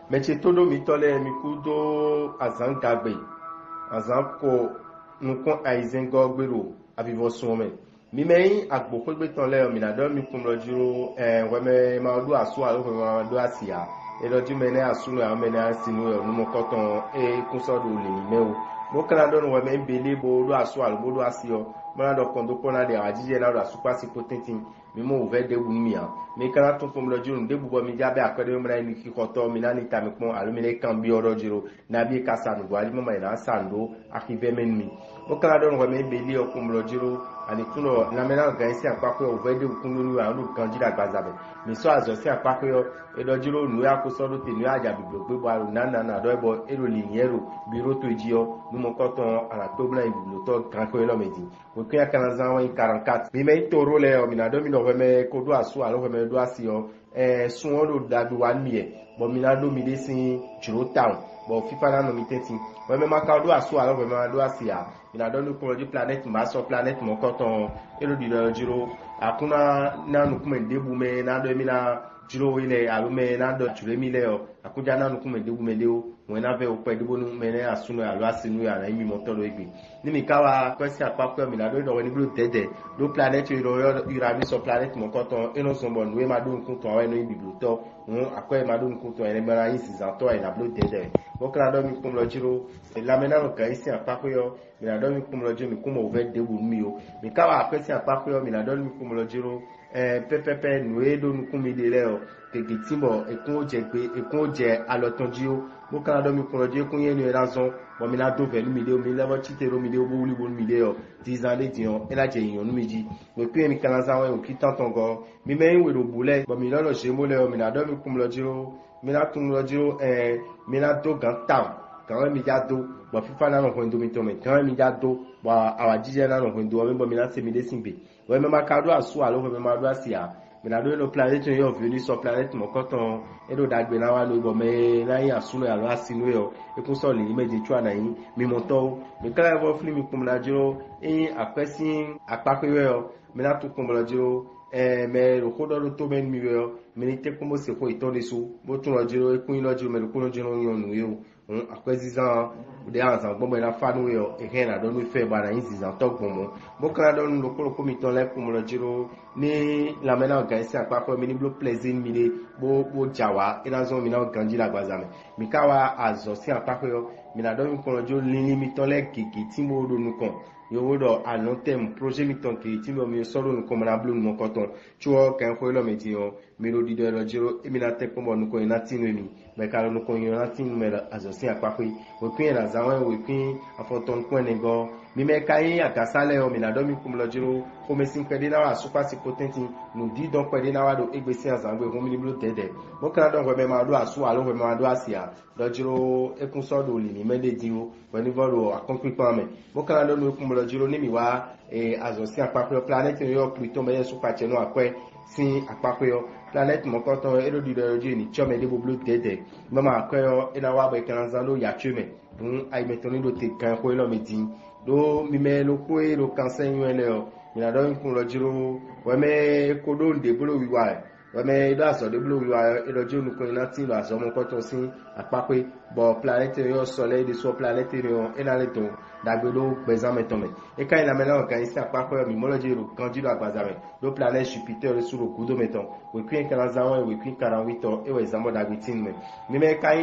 Meche todo mi tole mi kudo azan gagbe. Azan ko nukon aizengo gbero avivo suome. Mi meyin agbo pe gbe ton le o mi na do mi kun lojuro we me ma do asu alo we ma do asia. E loju me ne asu no me ne asinu e no koton e kunso do le ni me o. Mo kana do no we me bele bo do asu alo bo do asio. Mo na do kondo kona de ajije na do asu pasi potentin. Mi mo ve de bu mi an. Mi kana tun fun lojuro de bu bo mi jabe akode mo na ni ki koto mi na ni ta mi pon alo mi ne kan bi oro jiro na bi kasanu bo ali mo ma na sando akive men mi. Mo kana do no we me bele o kun lojuro ani tuno na mena gansi apako o vede ukunu ni wa lu kanji da gbazabe mi so azo si apako yo edojiro nu ya ko so do te nu aja biblo gbe bo aru na do ebo ero liniero biro to ejio nu mo koton ala to bla iblo to kan ko elo meji o kya kana zanwa 44 mi me toro le o mi na do mi no me ko do asu alo me do asio suwon do dadu wa mi e bo mi na do mi de sin jiro town bo fifa na no mi teti we me maka do asu alo me do asia mi na do nu ko di planet ma so planet mo koton elo di do jiro akuna na nu kuma debu me na do mi na jiro ile alo me na do jure mi le o akuja na nu kuma debu me le o we na ve o pe debu nu me ne asunu alo asinu ya na mi mo to lo igbe ni mi kawa kwesi apapọ mi na do we ni blo dede do planet iro ira so planet mo koton eno so bon we ma do nkun to we no ibiblo to akwa ma do nkun to ene mara yin season to ina blo dede mo kra do mi kum lo jiro la mena no kan isi apapọ yo mi na do mi kum lo jiro mi kum o ve debu mi o mi kawa kwesi apapọ yo mi na do mi kum lo jiro pepepe nu e do kum mi de le o keke timbo ekun o je pe ekun o je alotonji o mo kra do mi kum lo jiro kun yen ni razon bo mi na do ve mi de o mi lewo chitero mi de o bo wuli bo mi de o 10 ans le dion e la je yan nu mi ji mo pe mi kan za wọn o ki tantan go mi me yin we do bule bo mi lo se mo le o mi na do mi kum lo jiro mi na tun lo jiro mi na do gan town kan mi ja do bo fifa na no hondo mi to me kan mi ja do bo awajije na no hondo mi bo mi na se mi de sinbe we me ma ka do asu alo we me ma do asia mi na do no planet yo venu so planet mo koton e do dagbe na wa lo bo me na yin asu no alo asinu yo e kun so le meje tu ana yin mi mo to mi kala vo fli mi kum na jiro apesin apapewe yo mi na tu kum la jiro me ro kodo ro to men mi yo mi ni te komo se ko ito de so bo tun la jiro e kun lo jiro me ro kun lo jiro yon nu yo akwezizan de ansan gbogbo na fanu yo ehen na do mi fe ba na yin zizan to gbomo mo kala do nu lo ko mi ton le kum lo jiro ni la mena ga isi apapọ mi ni blo pleasant mi de bo jawa ina zo mi na ganji la gbazame mi kawa azo si apapọ yo mi na do mi kum lo jiro ni mi ton le kiki ti mo do nu kan yo do à long terme projet mi ton ki ti mi soro nu ko na blo nu koton chuo kan ko lo meji yo mi ro di do lo jiro e mi na te ko mo nu ko ina tinu mi be ka lo nu ko ina tinu me azo si apapọ we pin na zawan we pin afoton ko ne go mi me kai akasale o mi na do mi kum lo jiro ko me sin pede na wa super si potenti nu di don pede na wa do egbesi azangbe ko mi ni blo dede mo kan don ko me ma do asu alo ko me ma do asia do jiro ekun so do li ni me de di o we ni volo akonkwi pa me mo kan do mi kum lo jiro ni mi wa azo si apapọ planet yo Pluto me super cheno akwe sin apapọ yo planet mo koton ero di do je ni chome de blo dede mama akwe yo ina wa be kan zan lo ya chume ai metoni do te kan ko lo me di do mi me lo ko e lo kan sen yo ele o mi na do nkun lo jiro we me ko do nde bolo wiwa we me do aso de bolo wiwa e lo jinu ko ina tin lo aso mo koton sin apape bo planet yo soleil de so planet yo ina le to dagbe do bezan metome e kan ina me na kan isi apape mi mo lo jiro kan jiro agbazame do planet Jupiter sur le kudo meton we kwin kan zanwa we kwin 48 ans e we zambo dagbe tin me mi me kan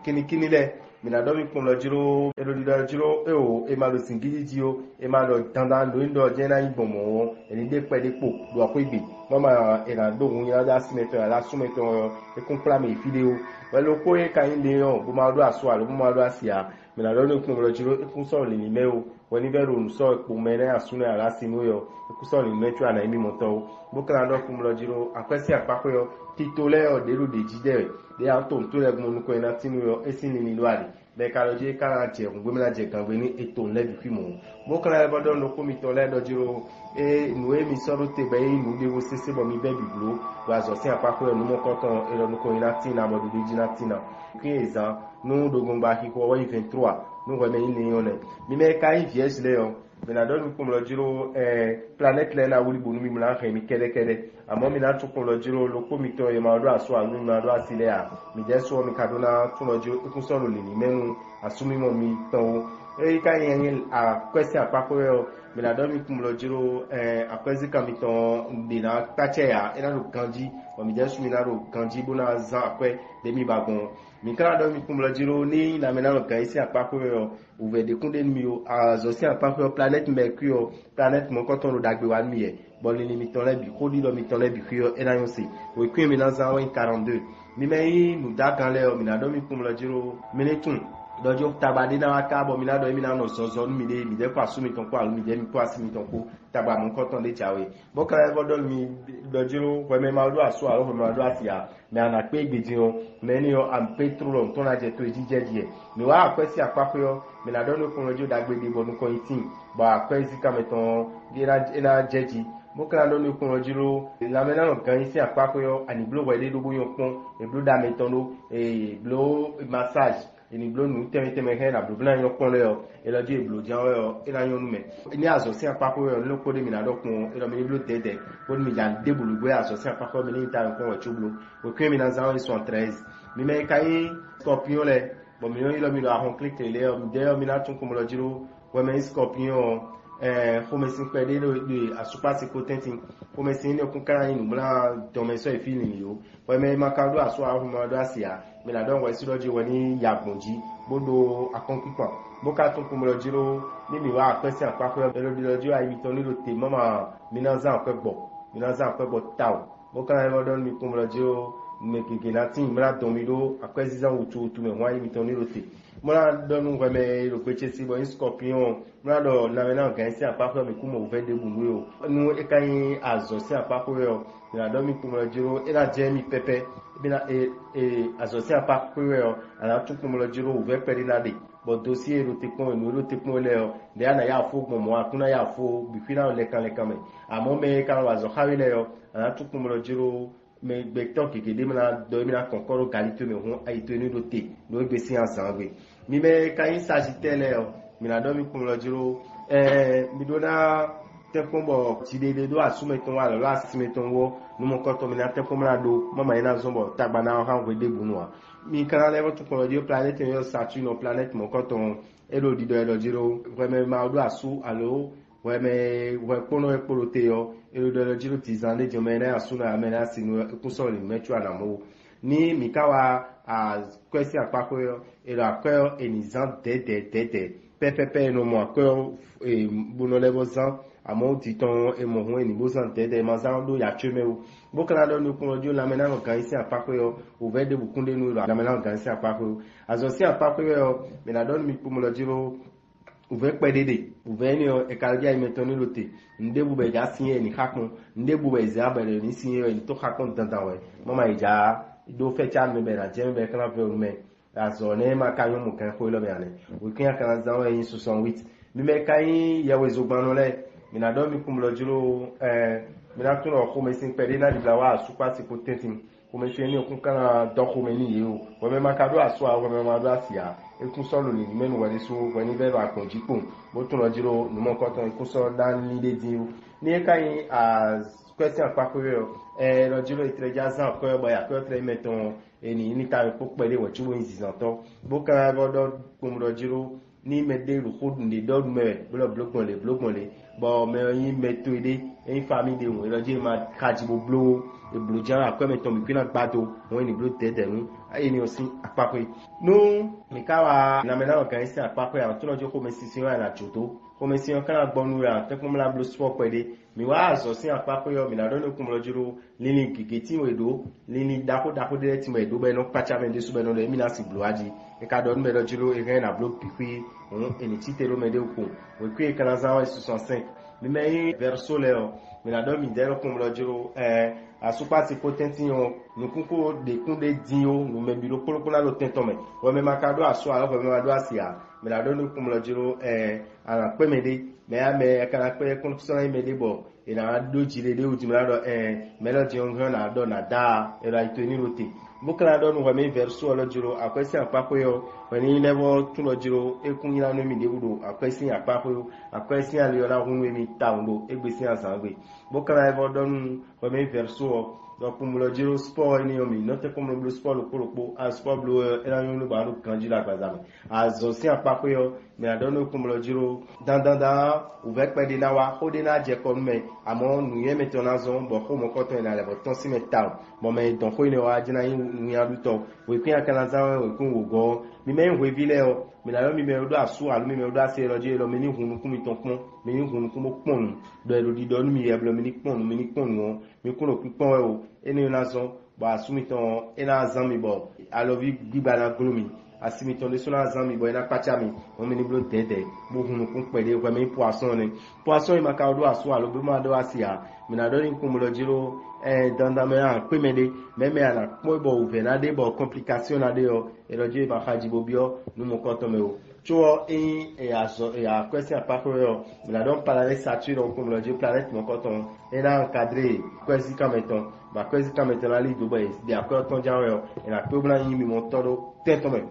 kini le mi na do mi kum lo jiro elo di do jiro e ma lo singiji ji o e ma lo dandan do ndo je na igbomo eni de pe depo do apo igbe mama e na do hun ya da simeto la sumeto e kun pla me video we lo ko e kan le o bo ma do aso alo bo ma do asia mi na do mi kum lo jiro e kun so le ni me o we ni vero nu so po me na asunu ala sinu yo e kun so le ni metu ana mi mo to bo kan do kum lo jiro akwesi apako yo titole o de lu de jide de atom to le gmo nu ko ina tinu yo esini ni lo ali be ka lo je kala je ngwe mi la je kan we ni eto le bi fi mo bo kan le bodo no ko mi to le do jiro nu e mi so ro te be nu de wo sese bo mi be bi blo wa zo si apako yo nu mo koton e lo nu ko ina tina bo de jina tina ki eza nu do gomba ki ko wa 23 nu we me ni yo le mi me ka vierge le yo minador mi kum lo jiro planet le na wuli bonu mi mla khe mi kede amo mi na tu kum lo jiro lo ko mi to e ma do aso anu na do asile a mi je so mi kadona tu lo jiro ku so lo le ni menu asumi mo mi to e ka yen a question apako yo minador mi kum lo jiro akwezi kamiton de na tache ya ina lo kanji o mi je su mi na lo kanji bona za akwe de mi bagon mi kana do mi kum lo jiro ni na me na lo kan isi apako yo ouve de kunde mi o azosi apako planète mercure planète mo koton lo dagbe wa mi e bon ni mi ton le bi ko di lo mi ton le bi yo ina yo se o ku mi na za 42 mi me nu da kan le o mi na do mi kum lo jiro minitun dojo tabade na waka bo mi na do mi na no zozo mi de kwa su mi ton kwa mi de mi kwa si mi ton ko tagba mo koton de jawe bo kan e bodo mi dojo we me ma do aso aro me ma do asia me ana pe gbeji o me ni o am petrol ton na je to ejije die mi wa akwesi apako yo mi na do no kun ojo dagbe de bo nu ko 18 ba akwesi ka meton ina jeji mo kan do no kun ojo la me na no kan isi apako yo ani blo we de do bo yo pon e blo da meton no e blo massage ini blo nu teme he na blo bla yo pon le yo e lo di blo jan yo e la yo nu me ni azo si apako yo lo ko de mi na do kun e lo mi blo dede bo mi jan de bulu gbe azo si apako mi ni ta kun o chublo o kwe mi na za 13 mi me kai scorpion le bo mi yo lo mi lo ahon click le o mi de o mi na tun kun lo jiro we me scorpion fomesin pede de asupasi potentin fomesin ne kun kan yin bla do me so e feeling yo we me makado aso ahun mo do asia mi la don we si loji woni yagbonji bodo akonkikwa boka tun kun mo jiro ni mi wa apesi apako e lo di loji ai mi ton ni lo te mama mi na za pe gbo taw boka e lo don mi kun mo jiro me keke na tin mra don mi do apesi za utu me wa mi ton ni lo te mra don we me lo peche si bo scorpion mra do na me na kan si apako mi ku mo vende bunu yo nu e kan azo si apako yo na do mi ku mo jiro e na je mi pepe bina azo si apako yo ala tu ku mo jiro uve peri na de bo dossier lo te kon le yo de ana ya fo mo akuna ya fo bi fina le kan me amo me kan wa zo hawe le yo ala tu ku mo jiro me gbector keke de na do mi na konkoro qualité me hon ay tenu do te do be si ensemble mi me kan sagitele yo mi na do mi kun lo jiro mi do na te kombo ti de do asume ton wa lo asime ton wo nu mo koto mi na te kombo na do mama ina zombo tagba na han we de bunwa mi kan level to kon jiro planète yo Saturne planète mo koto elo di do elo jiro vraiment ma do asu alo we me we kono e polote yo elo do jiro tizane je me na asu na amena sinu kuso ni mechu anamo ni mikawa a kwesi apako yo elo akọ enizan de pepepe no mo akọ buno level zan amo titon e mo hun eni bo san de mazan do ya cheme o bo kana do no kun ojo la mena no kan isi apako yo o ve de bukunde no la mena no kan isi apako azo si apako yo me na do mi pumo lo jiro uve pedede uve ni o e kalja imetoni lote ndebu be ja sin ni hakun ndebu be za bele ni sin ni to hakun dandan we mama ija do fe cha me be na je be kana fe o me azo ne ma kan yo mu kan ko lo be ane o kin kan za we 68 mi me kan ya we zo gbanu le mi na do mi kum lo jiro mi na tun o ko me sin pede na di la wa super si potentin ko me se ni okun kan do ko me ni ye o we me ma ka do aso a we me ma do asia ekun solo ni menu wale so wani belo akonji pon bo tun lo jiro nu mo ko ton ekun so dan ni de din ni kan as question apakore lo jiro itreja zan ko bo ya ko tre meton eni ni ta ko pele wo chuwo inzizan to bo kan bodo kum lo jiro ni mede lu khudun de dog me blogbon le bo me yin meto ide en famille de wo lo jiro ma kaji bo blo e blo jara ko meton mi pina gbado won ni blo tede nu ni o sin apapọ̀ no mi kawa na me na organize apapọ̀ ya tun ojo ko me sisi wa na jodo ko me sin kan gbonu ra te ko mla blo sport pede mi wa azo sin apapọ̀ yo mi na do no kun lo jiro lini gege ti mo edo lini dako de ti mo edo be no pacha me de su be no le mi na si blo aji e ka do me lo jiro e ren na blo pipi eni ti te lo me de ko we kwe kan za 65 mi me verso le minado mi dero kumlo jiro asupa ti potenti yon nukunko de kunde dinyo no mebiro polopona lo tentome wo me makado aso alo wo me mado asia minado no kumlo jiro ana pemede me ame kana pe konfusion imede bo ina do jire de ujimlado melody on na do na da era itoni rote bukala do no me verso lo jiro akwesi apapo yo wani level tun lo jiro ekun ila no mi de budo akwesi apapo yo akwesi ali ola hunwe mi taundo egbesi asangbe bukala evo don me verso donc pour me dire sport ni yomi note comme le sport le polopo a sport bleu ela yon lo ba lo kanji la bazame a zosi apako yo me adonu comme le dire dans ouvert pe de na wa ho de na je kon me amo nu ye metona zon bo ko mo ko to na le bo ton si metal bo me don ko ni wa jina yin nu ya lu to we pin akana zan we kun wo go mi me we vile o mi la mi me do asu alu mi me do ase lo je lo mi ni hunu ku mi ton pon mi ni hunu ku mo pon do lo di do mi ye blo mi ni pon won mi kun lo pon o ene nazo ba asumiton ena zami bo alovi biba na glomi asimiton de sona zami bo ena pachami o meni blo tete bo hunu kun pede ko me poisson e makaudo aso alo be ma do asia mi na do ni kumulo jiro danda me an pemede me ana po bo uvenade bo complication na de o eloje ba haji bo bio nu mo koto me o cho a question pas que mi na don planète Saturne on comme le dieu planète mon coton ena encadré quasi comme étant ba quasi comme étant la ligue do de accord ton jawe e na pe blanc mi mon todo tento me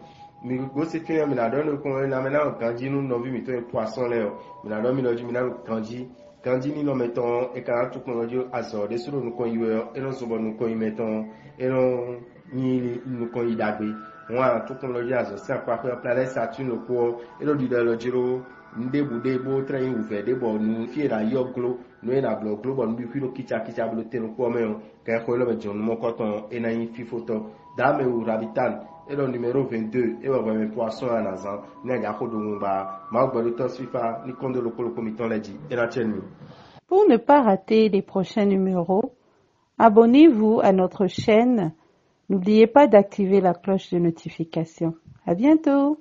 mi go se tune mi na don ko na me na kanji nu no vi mi to poisson le mi na don mi no ji mi na kanji ni no meton e kana tu ko dieu aso de suro nu ko yiwe e no so bo nu ko yimeton e no ni nu ko yidagbe wọn tukun azo si apapọ planète Saturne ko elo dida lo jiro ndebude bo train uve de bo nu fiera yo glo no na blo global bi filo kicha blo tenu ko me ka ko lo be jon mo koton ena yin fi photo da me u rabitan elo numéro 22 e wa me poisson à nazan na ga ko do ba ma gbo to sifa ni kondo lo ko miton leji ena chenmi. Pour ne pas rater les prochains numéros, abonnez-vous à notre chaîne. N'oubliez pas d'activer la cloche de notification. À bientôt!